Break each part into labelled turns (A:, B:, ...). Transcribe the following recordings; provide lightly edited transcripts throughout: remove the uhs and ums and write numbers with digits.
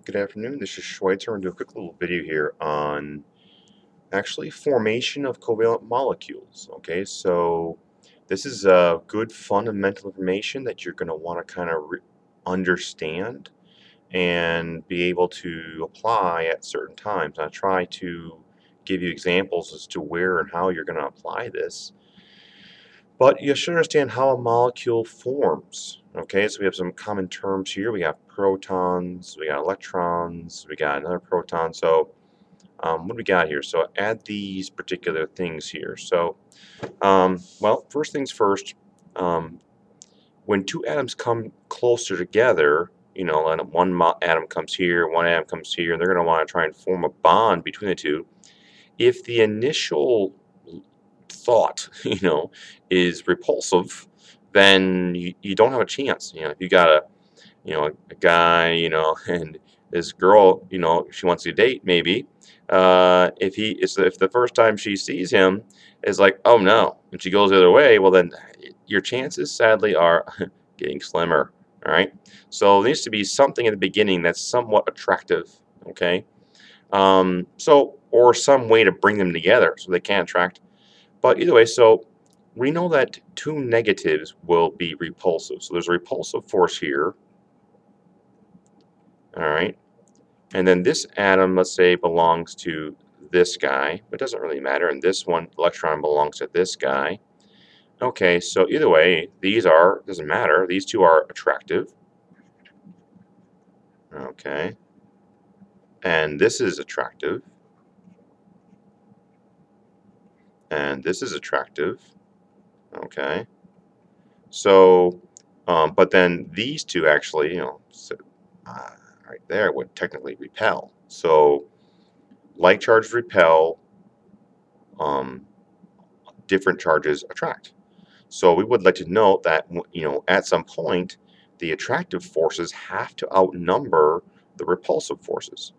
A: Good afternoon, this is Schweitzer. I'm going to do a quick little video here on actually formation of covalent molecules. Okay, so this is good fundamental information that you're going to want to kind of understand and be able to apply at certain times. I try to give you examples as to where and how you're going to apply this. But you should understand how a molecule forms. Okay, so we have some common terms here. We have protons, we got electrons, we got another proton. So what do we got here? So add these particular things here. So, well, first things first, um, when two atoms come closer together, and one atom comes here, one atom comes here, and they're going to want to try and form a bond between the two. If the initial thought, is repulsive, then you don't have a chance. If you got a guy, and this girl, she wants to date maybe. If the first time she sees him is like, oh no, and she goes the other way, well then your chances sadly are getting slimmer. All right. So there needs to be something at the beginning that's somewhat attractive. Okay. Or some way to bring them together so they can attract. But either way, so we know that two negatives will be repulsive. So there's a repulsive force here. All right. And then this atom, let's say, belongs to this guy, but it doesn't really matter. And this one electron belongs to this guy. Okay, so either way, doesn't matter. These two are attractive. Okay. And this is attractive. And this is attractive. Okay. So, but then these two actually, right there would technically repel. So like charges repel, um, different charges attract. So we would like to note that at some point the attractive forces have to outnumber the repulsive forces.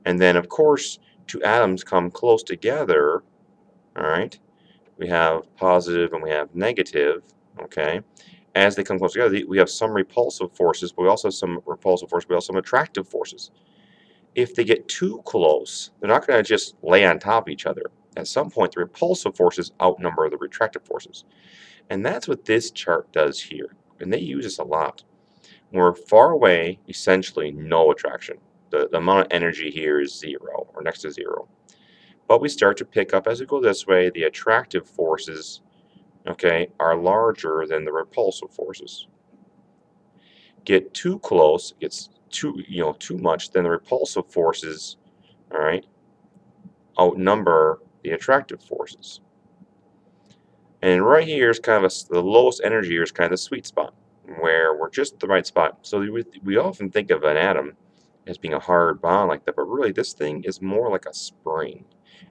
A: And then of course two atoms come close together, all right? We have positive and we have negative, okay? As they come close together, we have some repulsive forces, but we also have some repulsive forces, we also have attractive forces. If they get too close, they're not going to just lay on top of each other. At some point, the repulsive forces outnumber the attractive forces. And that's what this chart does here. And they use this a lot. When we're far away, essentially no attraction. The amount of energy here is zero, or next to zero. But we start to pick up, as we go this way, the attractive forces, okay, are larger than the repulsive forces. Get too close, gets too much, then the repulsive forces, all right, outnumber the attractive forces. And right here is kind of the lowest energy here is kind of the sweet spot, where we're just the right spot. So we often think of an atom as being a hard bond like that, but really this thing is more like a spring,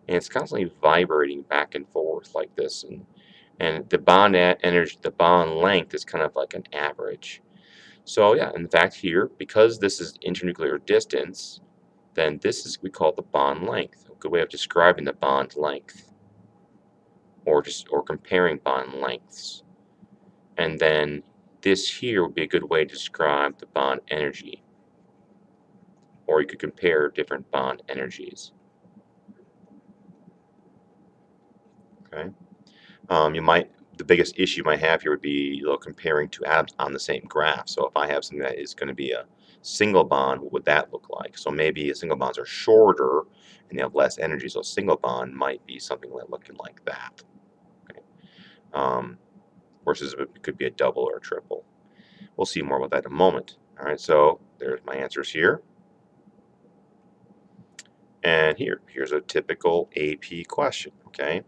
A: and it's constantly vibrating back and forth like this, and the bond energy, the bond length is kind of like an average. So yeah, in fact here, because this is internuclear distance, then this is we call the bond length. A good way of describing the bond length, or comparing bond lengths. And then this here would be a good way to describe the bond energy, or you could compare different bond energies. Okay. The biggest issue you might have here would be comparing two atoms on the same graph. So if I have something that is going to be a single bond, what would that look like? So maybe single bonds are shorter and they have less energy, so a single bond might be something looking like that. Okay. Versus it could be a double or a triple. We'll see more about that in a moment. All right, so there's my answers here. And here's a typical AP question, okay?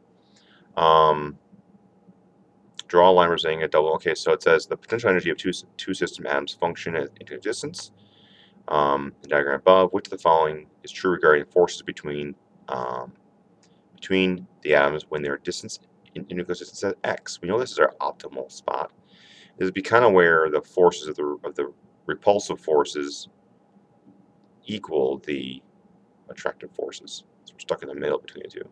A: Draw a line representing a double. Okay, so it says the potential energy of two system atoms function at distance. The diagram above, which of the following is true regarding forces between the atoms when they're distance in nucleus distance at x? We know this is our optimal spot. This would be kind of where the forces of the repulsive forces equal the attractive forces. So we're stuck in the middle between the two.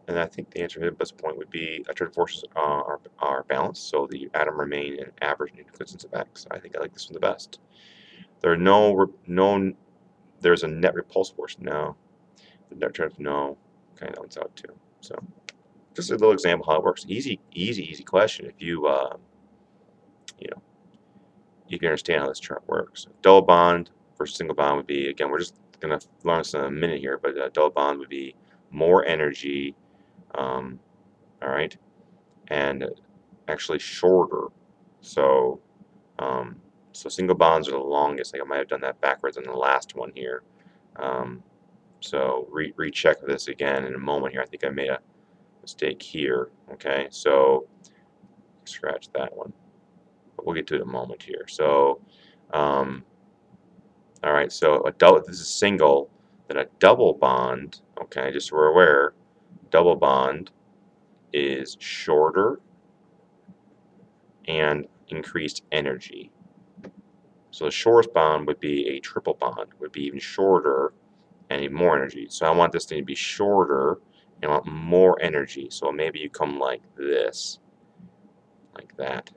A: And I think the answer to this point would be electric forces are balanced, so the atom remain an average nucleus of X. I think I like this one the best. There are there's a net repulse force. No. The net charge, no. Okay, that one's out too. So just a little example how it works. Easy question if you know, you can understand how this chart works. Double bond versus single bond would be, again, we're just going to learn this in a minute here, but a double bond would be more energy, all right, and actually shorter. So, so single bonds are the longest. I think I might have done that backwards on the last one here. So recheck this again in a moment here. I think I made a mistake here. Okay, so scratch that one. But we'll get to it in a moment here. So, all right. So this is single. Then a double bond. Okay, just so we're aware, double bond is shorter and increased energy. So the shortest bond would be a triple bond, would be even shorter and even more energy. So I want this thing to be shorter and I want more energy. So maybe you come like this, like that.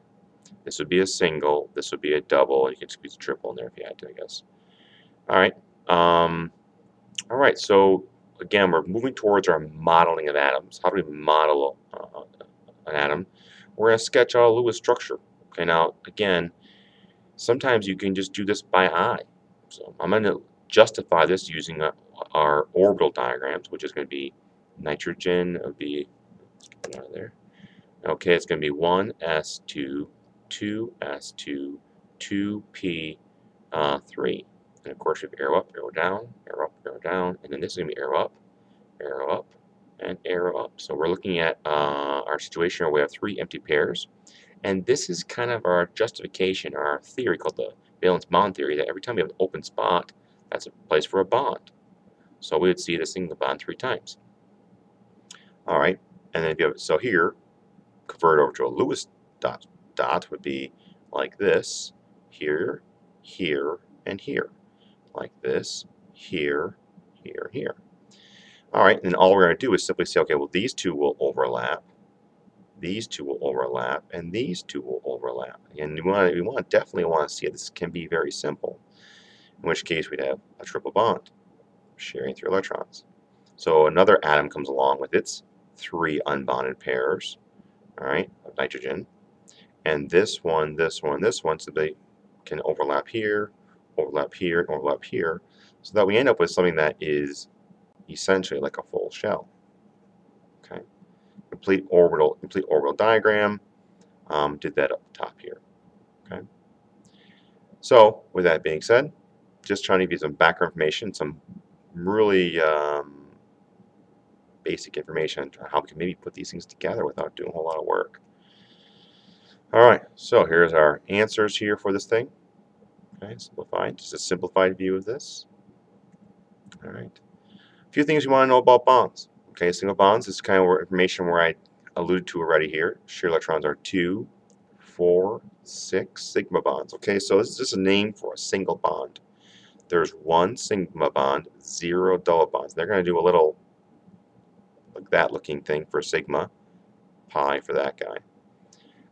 A: This would be a single, this would be a double. You could squeeze a triple in there if you had to, I guess. All right, so again, we're moving towards our modeling of atoms. How do we model an atom? We're going to sketch out a Lewis structure. Okay, now, again, sometimes you can just do this by eye. So I'm going to justify this using our orbital diagrams, which is going to be nitrogen, it would be out of there. Okay, it's going to be 1s2, 2s2, 2p3. And of course, we have arrow up, arrow down, arrow up, arrow down, and then this is going to be arrow up, and arrow up. So we're looking at our situation where we have 3 empty pairs. And this is kind of our justification, or our theory called the valence bond theory, that every time we have an open spot, that's a place for a bond. So we would see this single bond 3 times. All right, and then if you have, so here, convert over to a Lewis dot would be like this, here, here, and here. Like this, here, here, here. All right, and then all we're going to do is simply say, okay, well, these two will overlap, these two will overlap, and these two will overlap. And we definitely want to see if this can be very simple, in which case we'd have a triple bond, sharing 3 electrons. So another atom comes along with its 3 unbonded pairs, all right, of nitrogen, and this one, so they can overlap here, overlap here, and overlap here, so that we end up with something that is essentially like a full shell. Okay, complete orbital diagram. Did that up top here. Okay. So with that being said, just trying to give you some background information, some really basic information on how we can maybe put these things together without doing a whole lot of work. All right, so here's our answers here for this thing. Okay, simplified, just a simplified view of this. All right, a few things you want to know about bonds. Okay, single bonds is kind of information where I alluded to already here. Shear electrons are 2, 4, 6 sigma bonds. Okay, so this is just a name for a single bond. There's 1 sigma bond, 0 double bonds. They're going to do a little like that looking thing for sigma, pi for that guy.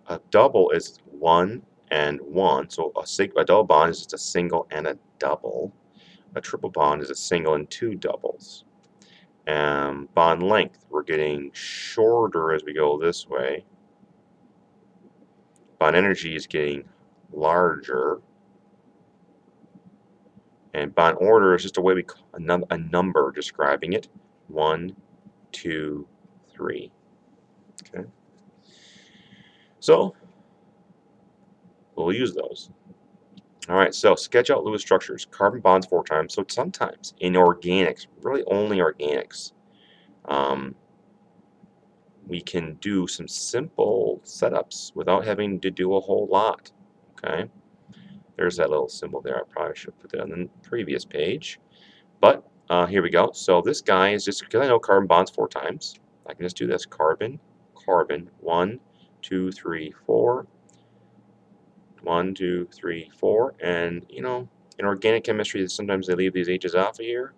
A: A double is 1 and 1, so a double bond is just a single and a double. A triple bond is a single and 2 doubles. Bond length, we're getting shorter as we go this way. Bond energy is getting larger. And bond order is just a way we call a number describing it. 1, 2, 3. Okay. So we'll use those. All right, so sketch out Lewis structures. Carbon bonds 4 times. So sometimes in organics, really only organics, we can do some simple setups without having to do a whole lot. Okay, there's that little symbol there. I probably should put that on the previous page. But here we go. So this guy is just, because I know carbon bonds 4 times, I can just do this. Carbon, carbon, 1, 2, 3, 4. 1, 2, 3, 4. And, you know, in organic chemistry, sometimes they leave these H's off of here.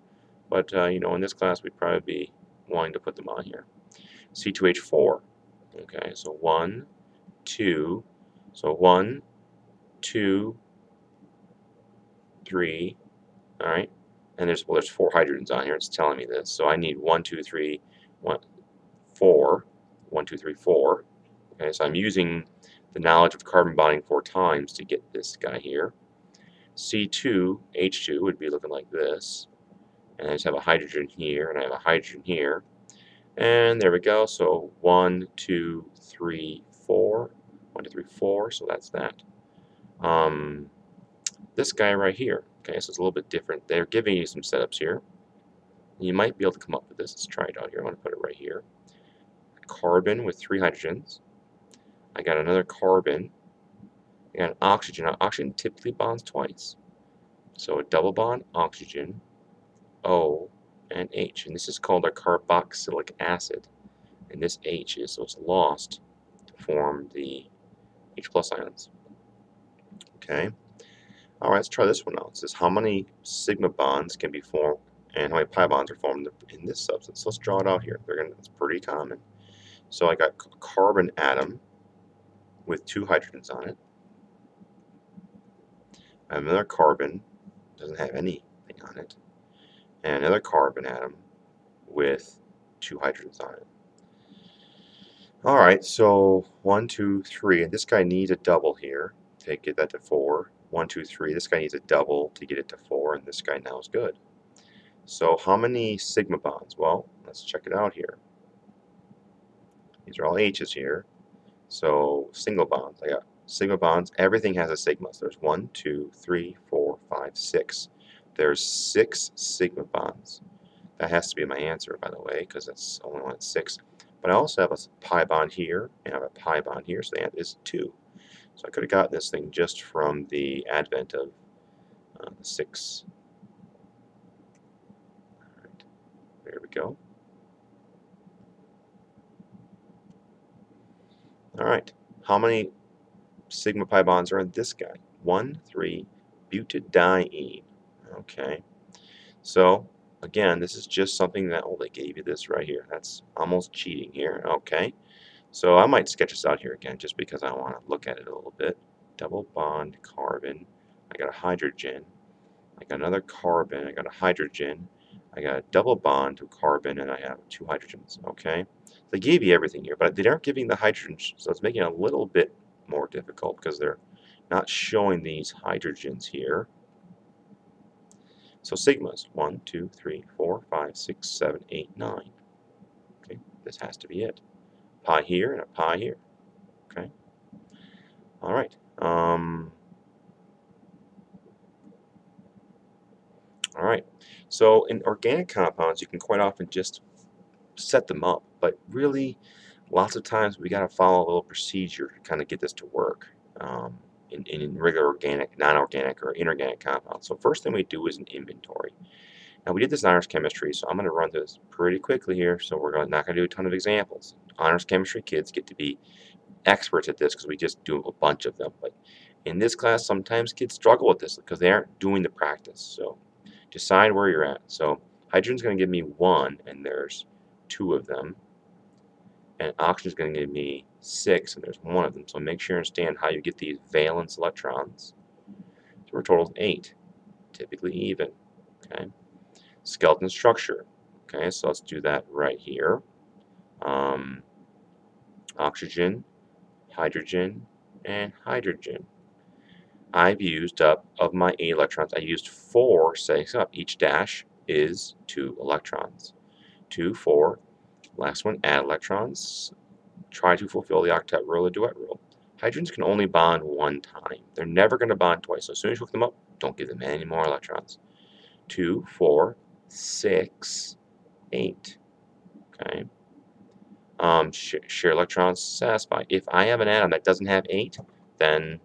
A: But, you know, in this class, we'd probably be wanting to put them on here. C2H4. Okay, so 1, 2, so 1, 2, 3, all right, and there's 4 hydrogens on here. It's telling me this, so I need 1, 2, 3, 1, 4, 1, 2, 3, 4. Okay, so I'm using the knowledge of carbon bonding 4 times to get this guy here. C2H2 would be looking like this, and I just have a hydrogen here, and I have a hydrogen here, and there we go. So 1, 2, 3, 4, 1, 2, 3, 4. So that's that. This guy right here. Okay, so it's a little bit different. They're giving you some setups here. You might be able to come up with this. Let's try it out here. I'm going to put it right here. Carbon with 3 hydrogens. I got another carbon. I got an oxygen. Now, oxygen typically bonds twice. So a double bond, oxygen, O, and H. And this is called a carboxylic acid. And this H is, so it's lost to form the H plus ions. Okay. All right, let's try this one out. It says how many sigma bonds can be formed and how many pi bonds are formed in this substance. So let's draw it out here. It's pretty common. So I got a carbon atom with 2 hydrogens on it. I have another carbon, doesn't have anything on it, and another carbon atom with 2 hydrogens on it. All right, so 1, 2, 3, and this guy needs a double here to get that to 4. 1, 2, 3. This guy needs a double to get it to 4, and this guy now is good. So how many sigma bonds? Well, let's check it out here. These are all H's here. So single bonds. I got sigma bonds. Everything has a sigma. So there's 1, 2, 3, 4, 5, 6. There's 6 sigma bonds. That has to be my answer, by the way, because that's only one at 6. But I also have a pi bond here, and I have a pi bond here, so the answer is 2. So I could have gotten this thing just from the advent of the 6. All right, there we go. All right, how many sigma pi bonds are in this guy? 1, 3, butadiene. Okay, so again, this is just something that, oh, they gave you this right here. That's almost cheating here. Okay, so I might sketch this out here again just because I want to look at it a little bit. Double bond carbon. I got a hydrogen. I got another carbon. I got a hydrogen. I got a double bond to carbon, and I have 2 hydrogens. Okay, they gave you everything here, but they aren't giving the hydrogens, so it's making it a little bit more difficult because they're not showing these hydrogens here. So sigmas 1, 2, 3, 4, 5, 6, 7, 8, 9. Okay, this has to be it. Pi here and a pi here. Okay. All right. All right. So in organic compounds, you can quite often just set them up, but really, lots of times we got to follow a little procedure to kind of get this to work in regular organic, non-organic, or inorganic compounds. So first thing we do is an inventory. Now we did this in honors chemistry, so I'm going to run through this pretty quickly here. So we're not going to do a ton of examples. Honors chemistry kids get to be experts at this because we just do a bunch of them. But in this class, sometimes kids struggle with this because they aren't doing the practice. So decide where you're at. So hydrogen's going to give me 1, and there's 2 of them. And oxygen's going to give me 6, and there's 1 of them. So make sure you understand how you get these valence electrons. So we're total 8, typically even. Okay. Skeleton structure. Okay, so let's do that right here. Oxygen, hydrogen, and hydrogen. I've used up, of my 8 electrons, I used 4 sets up. Each dash is 2 electrons. 2, 4. Last one, add electrons. Try to fulfill the octet rule or duet rule. Hydrogens can only bond 1 time. They're never going to bond twice. So as soon as you hook them up, don't give them any more electrons. 2, 4, 6, 8. Okay. Share electrons satisfied. If I have an atom that doesn't have 8, then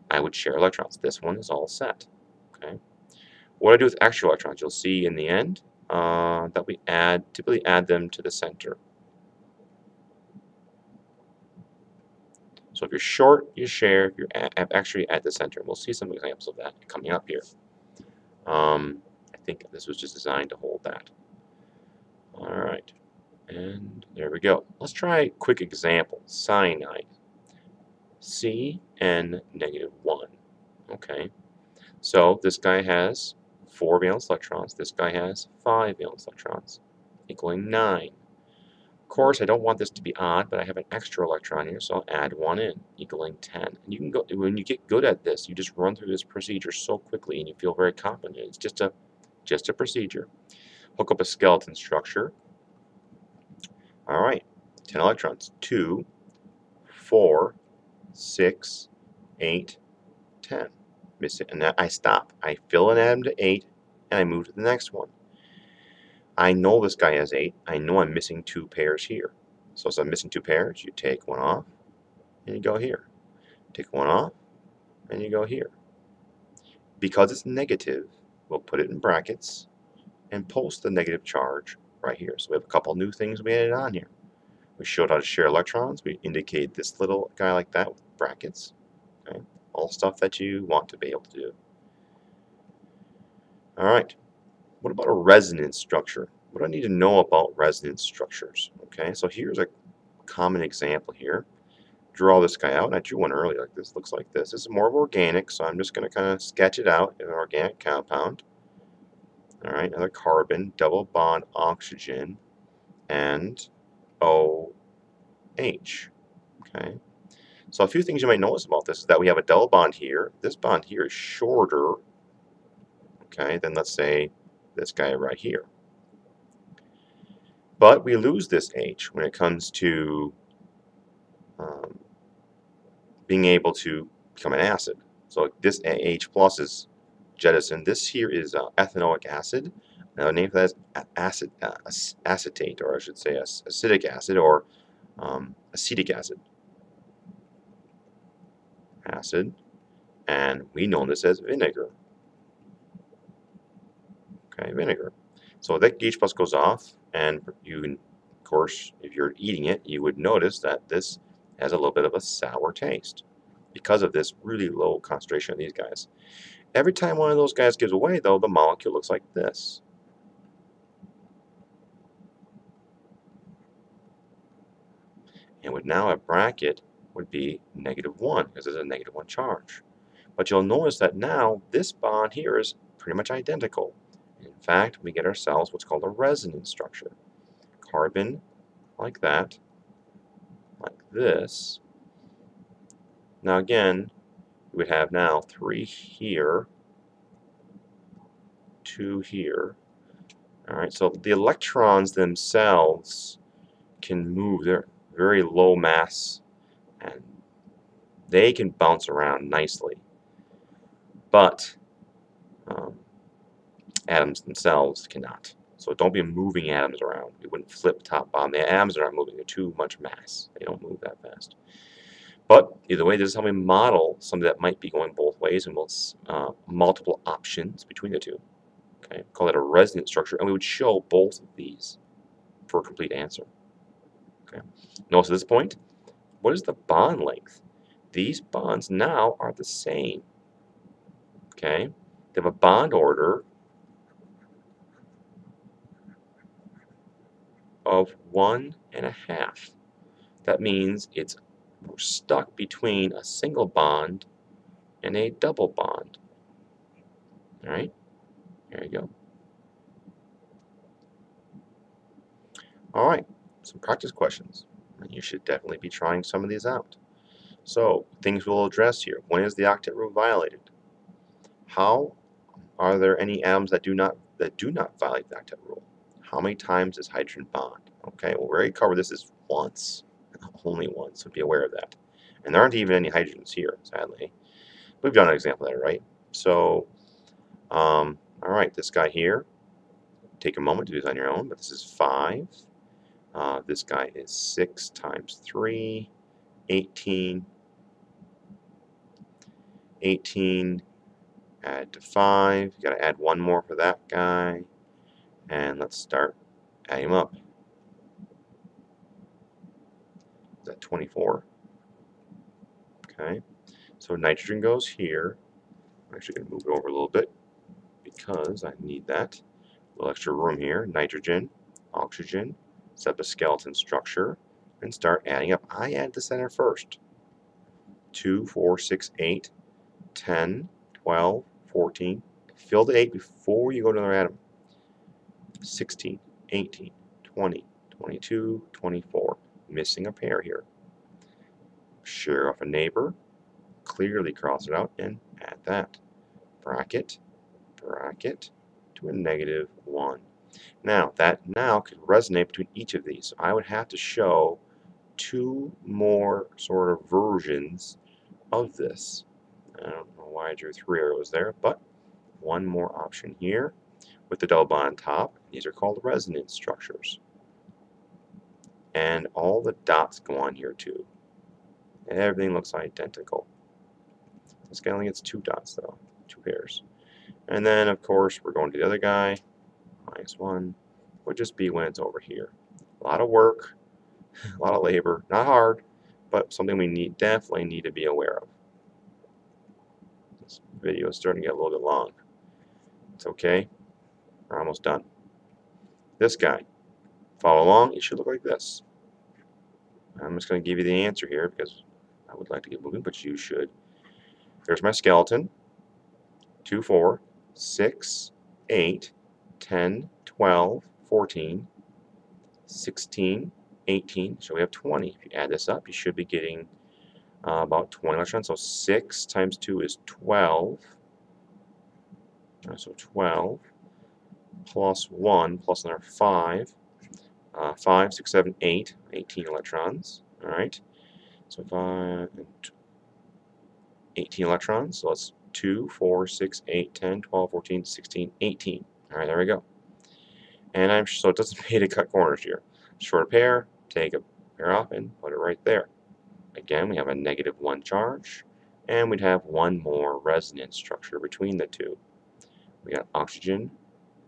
A: I would share electrons. This one is all set. Okay. What I do with extra electrons, you'll see in the end that we typically add them to the center. So if you're short, you share. If you're actually at the center, we'll see some examples of that coming up here. I think this was just designed to hold that. All right. And there we go. Let's try a quick example. Cyanide. Cn -1. Okay. So this guy has 4 valence electrons. This guy has 5 valence electrons, equaling 9. Of course, I don't want this to be odd, but I have an extra electron here, so I'll add 1 in, equaling 10. And you can go, when you get good at this, you just run through this procedure so quickly and you feel very confident. It's just a procedure. Hook up a skeleton structure. All right, 10 electrons. 2, 4, 6, 8, 10. Miss it, and I stop. I fill an atom to 8, and I move to the next one. I know this guy has 8. I know I'm missing 2 pairs here. So as I'm missing 2 pairs, you take one off, and you go here. Take one off, and you go here. Because it's negative, we'll put it in brackets and post the negative charge right here. So we have a couple new things we added on here. We showed how to share electrons. We indicate this little guy like that with brackets. Okay? All stuff that you want to be able to do. All right. What about a resonance structure? What do I need to know about resonance structures? Okay, so here's a common example here. Draw this guy out, and I drew one earlier like this. Looks like this. This is more of organic, so I'm just going to kind of sketch it out in an organic compound. All right, another carbon, double bond oxygen, and OH. Okay, so a few things you might notice about this is that we have a double bond here. This bond here is shorter, okay, than let's say this guy right here. But we lose this H when it comes to being able to become an acid. So this H plus is jettisoned. This here is ethanoic acid. Now the name for that is acetate, or I should say acetic acid, or acetic acid. Acid, and we know this as vinegar. Okay, vinegar. So that H plus goes off, and you can, of course, if you're eating it, you would notice that this has a little bit of a sour taste because of this really low concentration of these guys. Every time one of those guys gives away, though, the molecule looks like this. And would now a bracket would be -1 because there's a -1 charge. But you'll notice that now this bond here is pretty much identical. In fact, we get ourselves what's called a resonance structure. Carbon like that, like this. Now again, we would have now 3 here, 2 here. All right, so the electrons themselves can move. They're very low mass, and they can bounce around nicely. But atoms themselves cannot. So don't be moving atoms around. You wouldn't flip top bottom. The atoms are not moving. They're too much mass. They don't move that fast. But either way, this is how we model something that might be going both ways, and we'll multiple options between the two. Okay, call it a resonance structure, and we would show both of these for a complete answer. Okay. Notice at this point, what is the bond length? These bonds now are the same. Okay, they have a bond order of 1.5. That means it's stuck between a single bond and a double bond. All right, there you go. All right, some practice questions. And you should definitely be trying some of these out. So, things we'll address here. When is the octet rule violated? How are there any atoms that do not violate the octet rule? How many times does hydrogen bond? Okay, well, we already covered this as once, only once, so be aware of that. And there aren't even any hydrogens here, sadly. We've done an example there, right? So, all right, this guy here, take a moment to do this on your own, but this is 5. This guy is 6 times 3, 18. 18, add to 5. You got to add 1 more for that guy. And let's start adding them up. Is that 24? Okay. So nitrogen goes here. I'm actually going to move it over a little bit because I need that. A little extra room here. Nitrogen, oxygen, set up a skeleton structure, and start adding up. I add the center first. 2, 4, 6, 8, 10, 12, 14. Fill the 8 before you go to another atom. 16, 18, 20, 22, 24. Missing a pair here. Share off a neighbor. Clearly cross it out and add that. Bracket, bracket to a -1. Now, that now could resonate between each of these. So I would have to show 2 more sort of versions of this. I don't know why I drew 3 arrows there, but one more option here with the double bond on top. These are called resonance structures. And all the dots go on here too. And everything looks identical. This guy only gets 2 dots though, 2 pairs. And then of course we're going to the other guy. -1 would just be when it's over here. A lot of work, a lot of labor, not hard, but something we definitely need to be aware of. This video is starting to get a little bit long. It's okay. We're almost done. This guy. Follow along. It should look like this. I'm just going to give you the answer here because I would like to get moving, but you should. There's my skeleton. 2, 4, 6, 8, 10, 12, 14, 16, 18. So we have 20. If you add this up, you should be getting about 20 electrons. So 6 times 2 is 12. So 12 plus 1 plus another 5. 5, 6, 7, 8. 18 electrons. All right. So 18 electrons. So let's 2, 4, 6, 8, 10, 12, 14, 16, 18. All right, there we go. And so it doesn't pay to cut corners here. Short a pair, take a pair off, and put it right there. Again, we have a -1 charge, and we'd have one more resonance structure between the two. We got oxygen,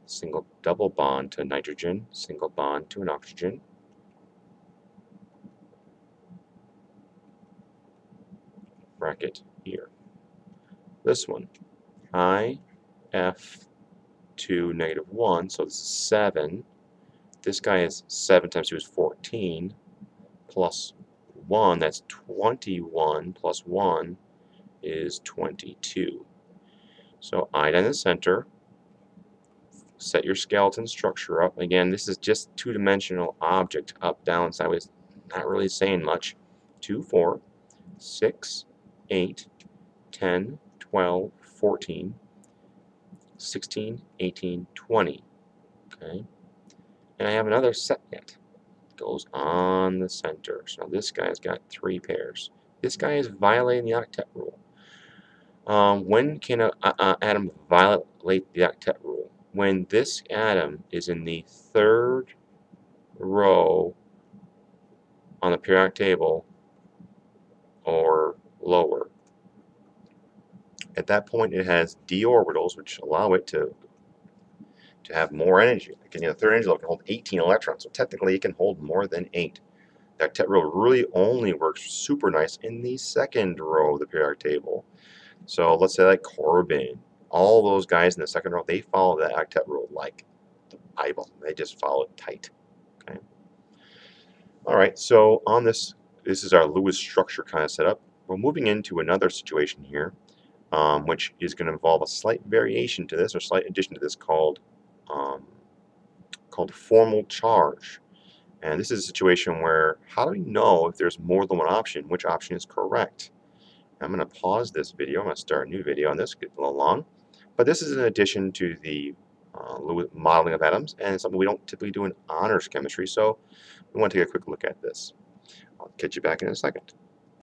A: single double bond to nitrogen, single bond to an oxygen. Bracket here. This one, IF2 -1, so this is 7. This guy is 7 times 2 is 14, plus 1, that's 21, plus 1 is 22. So iodine in the center, set your skeleton structure up. Again, this is just two-dimensional object, up, down, sideways, not really saying much. 2, 4, 6, 8, 10, 12, 14, 16, 18, 20. Okay. And I have another set yet. Goes on the center. So this guy's got 3 pairs. This guy is violating the octet rule. When can an atom violate the octet rule? When this atom is in the 3rd row on the periodic table or lower. At that point, it has d orbitals, which allow it to have more energy. Like, the 3rd energy level can hold 18 electrons, so technically it can hold more than 8. The octet rule really only works super nice in the 2nd row of the periodic table. So let's say like carbon, all those guys in the 2nd row, they follow the octet rule like the Bible. They just follow it tight. Okay. All right. So on this is our Lewis structure kind of setup. We're moving into another situation here, which is going to involve a slight variation to this, or slight addition to this, called formal charge. And this is a situation where, how do we know if there's more than one option, which option is correct? I'm going to pause this video. I'm going to start a new video on this. Get a little long. But this is in addition to the Lewis modeling of atoms, and it's something we don't typically do in honors chemistry, so we want to take a quick look at this. I'll catch you back in a second.